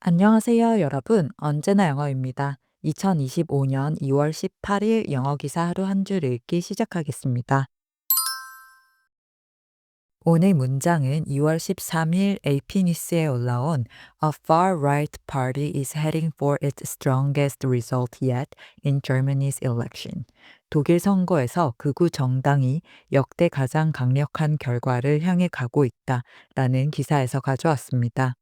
안녕하세요, 여러분. 언제나 영어입니다. 2025년 2월 18일 영어 기사 하루 한 줄 읽기 시작하겠습니다. 오늘 문장은 2월 13일 AP 뉴스에 올라온 A far-right party is heading for its strongest result yet in Germany's election. 독일 선거에서 극우 정당이 역대 가장 강력한 결과를 향해 가고 있다라는 기사에서 가져왔습니다.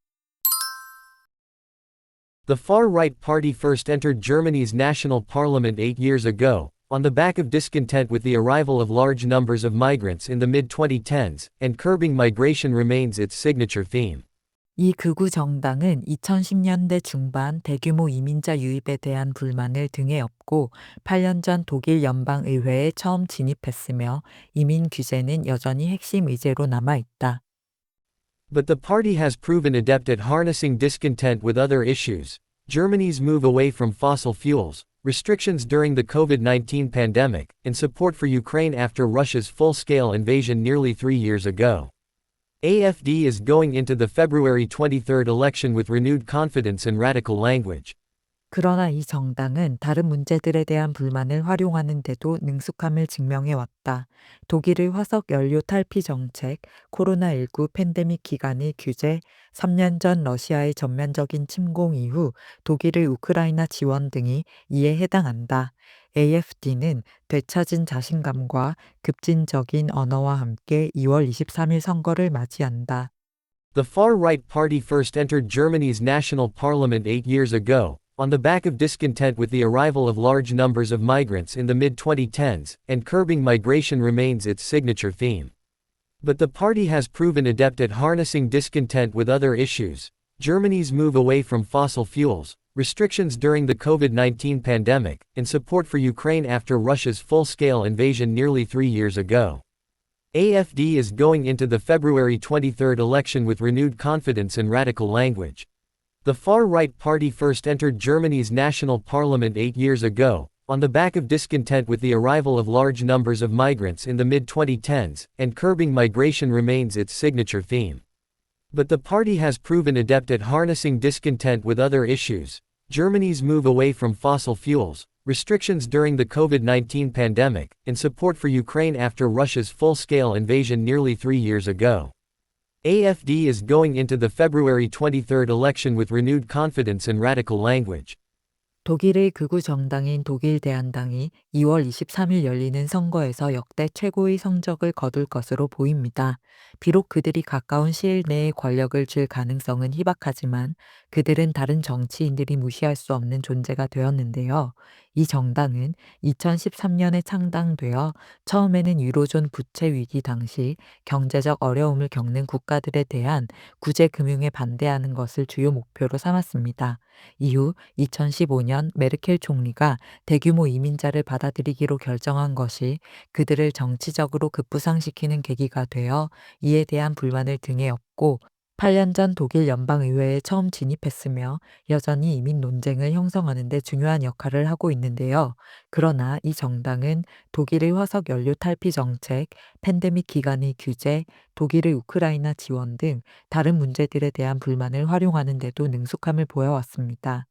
The far-right party first entered Germany's national parliament 8 years ago, on the back of discontent with the arrival of large numbers of migrants in the mid-2010s, and curbing migration remains its signature theme. 이 극우 정당은 2010년대 중반 대규모 이민자 유입에 대한 불만을 등에 업고 8년 전 독일 연방의회에 처음 진입했으며 이민 규제는 여전히 핵심 의제로 남아 있다. But the party has proven adept at harnessing discontent with other issues: Germany's move away from fossil fuels, restrictions during the COVID-19 pandemic, and support for Ukraine after Russia's full-scale invasion nearly 3 years ago. AfD is going into the February 23rd election with renewed confidence and radical language. 그러나 이 정당은 다른 문제들에 대한 불만을 활용하는데도 능숙함을 증명해 왔다. 독일의 화석 연료 탈피 정책, 코로나19 팬데믹 기간의 규제, 3년 전 러시아의 전면적인 침공 이후 독일의 우크라이나 지원 등이 이에 해당한다. AFD는 되찾은 자신감과 급진적인 언어와 함께 2월 23일 선거를 맞이한다. The far-right party first entered Germany's national parliament 8 years ago, on the back of discontent with the arrival of large numbers of migrants in the mid-2010s, and curbing migration remains its signature theme. But the party has proven adept at harnessing discontent with other issues: Germany's move away from fossil fuels, restrictions during the COVID-19 pandemic, and support for Ukraine after Russia's full-scale invasion nearly 3 years ago. AfD is going into the February 23rd election with renewed confidence and radical language. The far-right party first entered Germany's national parliament 8 years ago, on the back of discontent with the arrival of large numbers of migrants in the mid-2010s, and curbing migration remains its signature theme. But the party has proven adept at harnessing discontent with other issues: Germany's move away from fossil fuels, restrictions during the COVID-19 pandemic, and support for Ukraine after Russia's full-scale invasion nearly 3 years ago. AfD is going into the February 23rd election with renewed confidence and radical language. 독일의 극우 정당인 독일 대한당이 2월 23일 열리는 선거에서 역대 최고의 성적을 거둘 것으로 보입니다. 비록 그들이 가까운 시일 내에 권력을 쥘 가능성은 희박하지만 그들은 다른 정치인들이 무시할 수 없는 존재가 되었는데요. 이 정당은 2013년에 창당되어 처음에는 유로존 부채 위기 당시 경제적 어려움을 겪는 국가들에 대한 구제 금융에 반대하는 것을 주요 목표로 삼았습니다. 이후 2015년 메르켈 총리가 대규모 이민자를 받아들이기로 결정한 것이 그들을 정치적으로 급부상시키는 계기가 되어 이에 대한 불만을 등에 업고 8년 전 독일 연방의회에 처음 진입했으며 여전히 이민 논쟁을 형성하는 데 중요한 역할을 하고 있는데요. 그러나 이 정당은 독일의 화석 연료 탈피 정책, 팬데믹 기간의 규제, 독일의 우크라이나 지원 등 다른 문제들에 대한 불만을 활용하는 데도 능숙함을 보여왔습니다.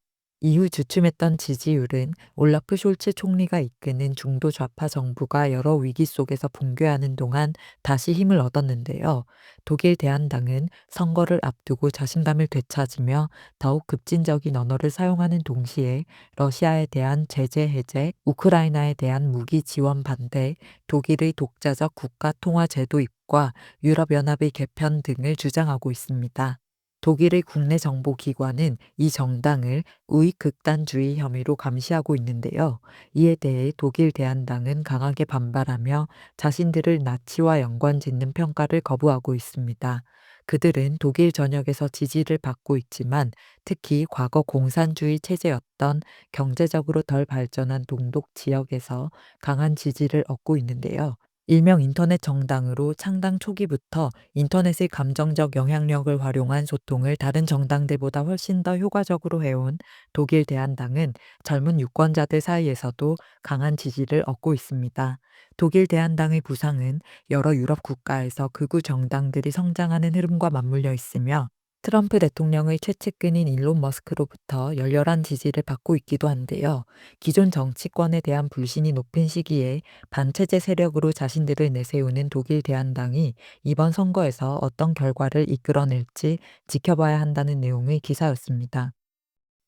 이후 주춤했던 지지율은 올라프 숄츠 총리가 이끄는 중도 좌파 정부가 여러 위기 속에서 붕괴하는 동안 다시 힘을 얻었는데요. 독일 대한당은 선거를 앞두고 자신감을 되찾으며 더욱 급진적인 언어를 사용하는 동시에 러시아에 대한 제재 해제, 우크라이나에 대한 무기 지원 반대, 독일의 독자적 국가 통화 제도 입과 유럽연합의 개편 등을 주장하고 있습니다. 독일의 국내 정보기관은 이 정당을 우익 극단주의 혐의로 감시하고 있는데요. 이에 대해 독일 대한당은 강하게 반발하며 자신들을 나치와 연관짓는 평가를 거부하고 있습니다. 그들은 독일 전역에서 지지를 받고 있지만 특히 과거 공산주의 체제였던 경제적으로 덜 발전한 동독 지역에서 강한 지지를 얻고 있는데요. 일명 인터넷 정당으로 창당 초기부터 인터넷의 감정적 영향력을 활용한 소통을 다른 정당들보다 훨씬 더 효과적으로 해온 독일 대한당은 젊은 유권자들 사이에서도 강한 지지를 얻고 있습니다. 독일 대한당의 부상은 여러 유럽 국가에서 극우 정당들이 성장하는 흐름과 맞물려 있으며 트럼프 대통령의 최측근인 일론 머스크로부터 열렬한 지지를 받고 있기도 한데요. 기존 정치권에 대한 불신이 높은 시기에 반체제 세력으로 자신들을 내세우는 독일 대한당이 이번 선거에서 어떤 결과를 이끌어낼지 지켜봐야 한다는 내용의 기사였습니다.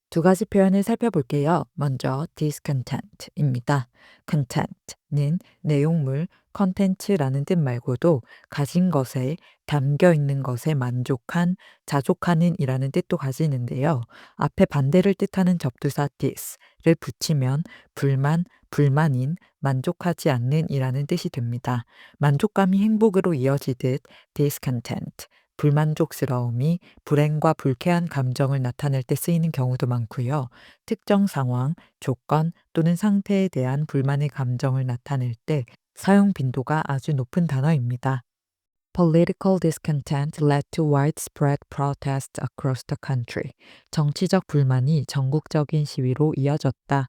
두 가지 표현을 살펴볼게요. 먼저 discontent입니다. content는 내용물, 컨텐츠라는 뜻 말고도 가진 것에, 담겨 있는 것에 만족한, 자족하는 이라는 뜻도 가지는데요. 앞에 반대를 뜻하는 접두사 dis를 붙이면 불만, 불만인, 만족하지 않는 이라는 뜻이 됩니다. 만족감이 행복으로 이어지듯 discontent, 불만족스러움이 불행과 불쾌한 감정을 나타낼 때 쓰이는 경우도 많고요. 특정 상황, 조건 또는 상태에 대한 불만의 감정을 나타낼 때 사용 빈도가 아주 높은 단어입니다. Political discontent led to widespread protests across the country. 정치적 불만이 전국적인 시위로 이어졌다.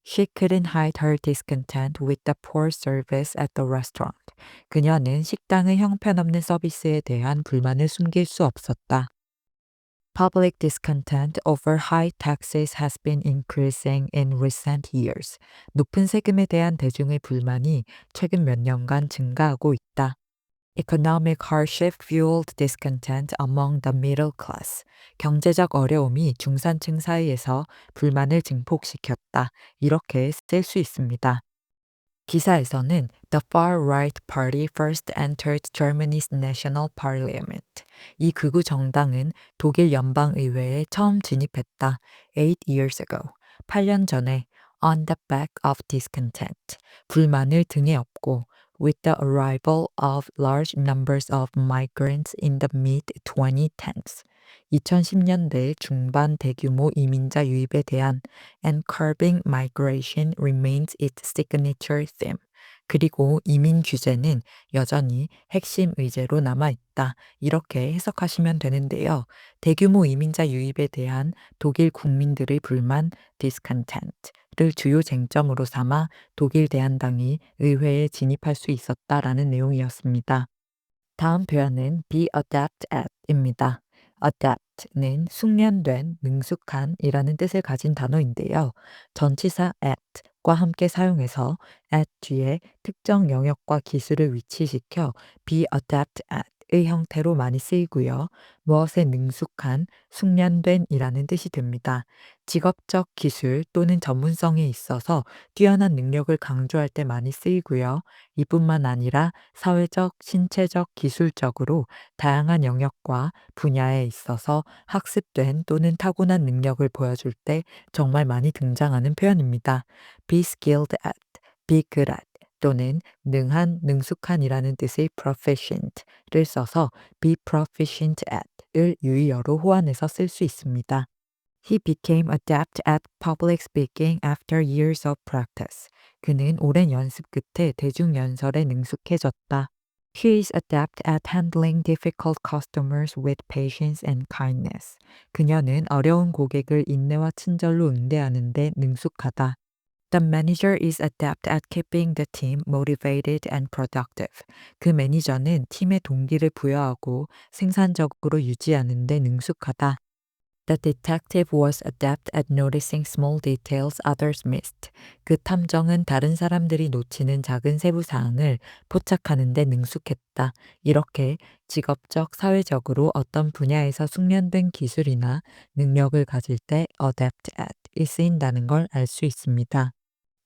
She couldn't hide her discontent with the poor service at the restaurant. 그녀는 식당의 형편없는 서비스에 대한 불만을 숨길 수 없었다. Public discontent over high taxes has been increasing in recent years. 높은 세금에 대한 대중의 불만이 최근 몇 년간 증가하고 있다. Economic hardship fueled discontent among the middle class. 경제적 어려움이 중산층 사이에서 불만을 증폭시켰다. 이렇게 쓸 수 있습니다. 기사에서는 The far-right party first entered Germany's national parliament. 이 극우 정당은 독일 연방의회에 처음 진입했다. 8 years ago. 8년 전에 on the back of discontent. 불만을 등에 업고 with the arrival of large numbers of migrants in the mid-2010s. 2010년대 중반 대규모 이민자 유입에 대한 and curbing migration remains its signature theme. 그리고 이민 규제는 여전히 핵심 의제로 남아있다. 이렇게 해석하시면 되는데요. 대규모 이민자 유입에 대한 독일 국민들의 불만, discontent를 주요 쟁점으로 삼아 독일 대한당이 의회에 진입할 수 있었다라는 내용이었습니다. 다음 표현은 be adept at입니다. adapt는 숙련된, 능숙한 이라는 뜻을 가진 단어인데요. 전치사 at과 함께 사용해서 at 뒤에 특정 영역과 기술을 위치시켜 be adept at의 형태로 많이 쓰이고요. 무엇에 능숙한, 숙련된 이라는 뜻이 됩니다. 직업적 기술 또는 전문성에 있어서 뛰어난 능력을 강조할 때 많이 쓰이고요. 이뿐만 아니라 사회적, 신체적, 기술적으로 다양한 영역과 분야에 있어서 학습된 또는 타고난 능력을 보여줄 때 정말 많이 등장하는 표현입니다. be skilled at, be good at 또는 능한, 능숙한이라는 뜻의 proficient를 써서 be proficient at을 유의어로 호환해서 쓸 수 있습니다. He became adept at public speaking after years of practice. 그는 오랜 연습 끝에 대중연설에 능숙해졌다. He is adept at handling difficult customers with patience and kindness. 그녀는 어려운 고객을 인내와 친절로 응대하는 데 능숙하다. The manager is adept at keeping the team motivated and productive. 그 매니저는 팀의 동기를 부여하고 생산적으로 유지하는 데 능숙하다. The detective was adept at noticing small details others missed. 그 탐정은 다른 사람들이 놓치는 작은 세부 사항을 포착하는 데 능숙했다. 이렇게 직업적, 사회적으로 어떤 분야에서 숙련된 기술이나 능력을 가질 때 adept at이 쓰인다는 걸 알 수 있습니다.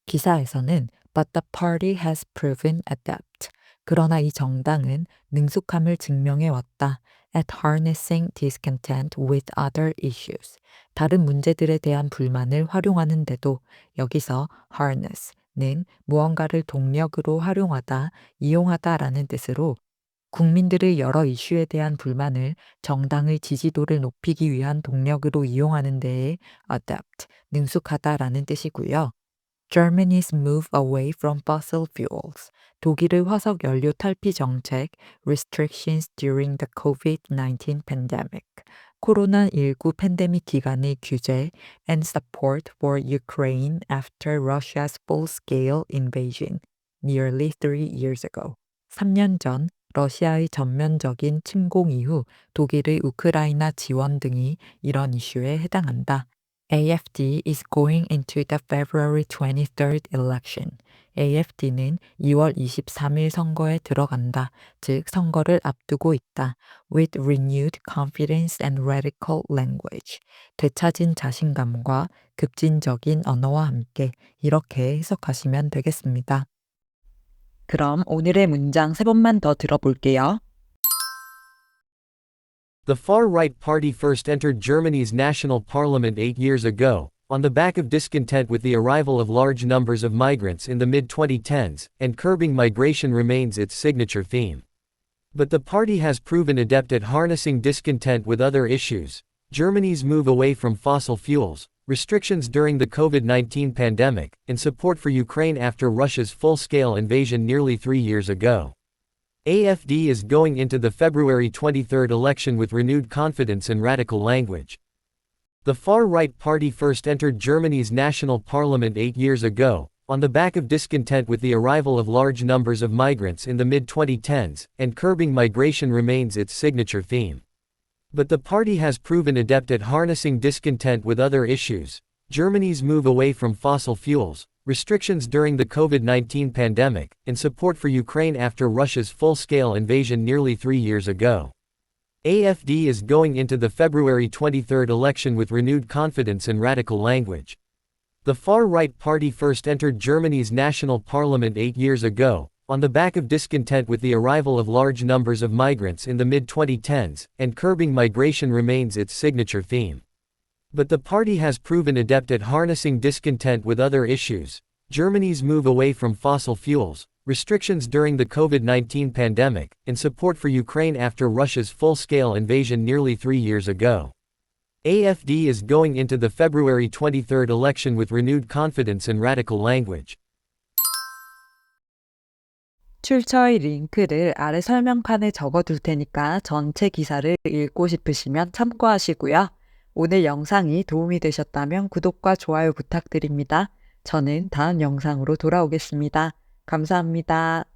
기사에서는 But the party has proven adept. 그러나 이 정당은 능숙함을 증명해 왔다. At harnessing discontent with other issues. 다른 문제들에 대한 불만을 활용하는데도 여기서 harness는 무언가를 동력으로 활용하다, 이용하다라는 뜻으로 국민들의 여러 이슈에 대한 불만을 정당의 지지도를 높이기 위한 동력으로 이용하는 데에 adept, 능숙하다라는 뜻이고요. Germany's move away from fossil fuels. 독일의 화석 연료 탈피 정책, restrictions during the COVID-19 pandemic. 코로나19 팬데믹 기간의 규제, and support for Ukraine after Russia's full-scale invasion nearly 3 years ago. 3년 전 러시아의 전면적인 침공 이후 독일의 우크라이나 지원 등이 이런 이슈에 해당한다. AfD is going into the February 23rd election. AfD는 2월 23일 선거에 들어간다. 즉 선거를 앞두고 있다. With renewed confidence and radical language. 되찾은 자신감과 급진적인 언어와 함께 이렇게 해석하시면 되겠습니다. 그럼 오늘의 문장 3번만 더 들어볼게요. The far-right party first entered Germany's national parliament 8 years ago, on the back of discontent with the arrival of large numbers of migrants in the mid-2010s, and curbing migration remains its signature theme. But the party has proven adept at harnessing discontent with other issues: Germany's move away from fossil fuels, restrictions during the COVID-19 pandemic, and support for Ukraine after Russia's full-scale invasion nearly 3 years ago. AfD is going into the February 23rd election with renewed confidence and radical language. The far-right party first entered Germany's national parliament 8 years ago, on the back of discontent with the arrival of large numbers of migrants in the mid-2010s, and curbing migration remains its signature theme. But the party has proven adept at harnessing discontent with other issues: Germany's move away from fossil fuels, restrictions during the COVID-19 pandemic, and support for Ukraine after Russia's full-scale invasion nearly 3 years ago. AfD is going into the February 23rd election with renewed confidence and radical language. The far-right party first entered Germany's national parliament 8 years ago, on the back of discontent with the arrival of large numbers of migrants in the mid-2010s, and curbing migration remains its signature theme. But the party has proven adept at harnessing discontent with other issues: Germany's move away from fossil fuels, restrictions during the COVID-19 pandemic, and support for Ukraine after Russia's full-scale invasion nearly 3 years ago. AfD is going into the February 23rd election with renewed confidence and radical language. 출처의 링크를 아래 설명칸에 적어둘 테니까 전체 기사를 읽고 싶으시면 참고하시고요. 오늘 영상이 도움이 되셨다면 구독과 좋아요 부탁드립니다. 저는 다음 영상으로 돌아오겠습니다. 감사합니다.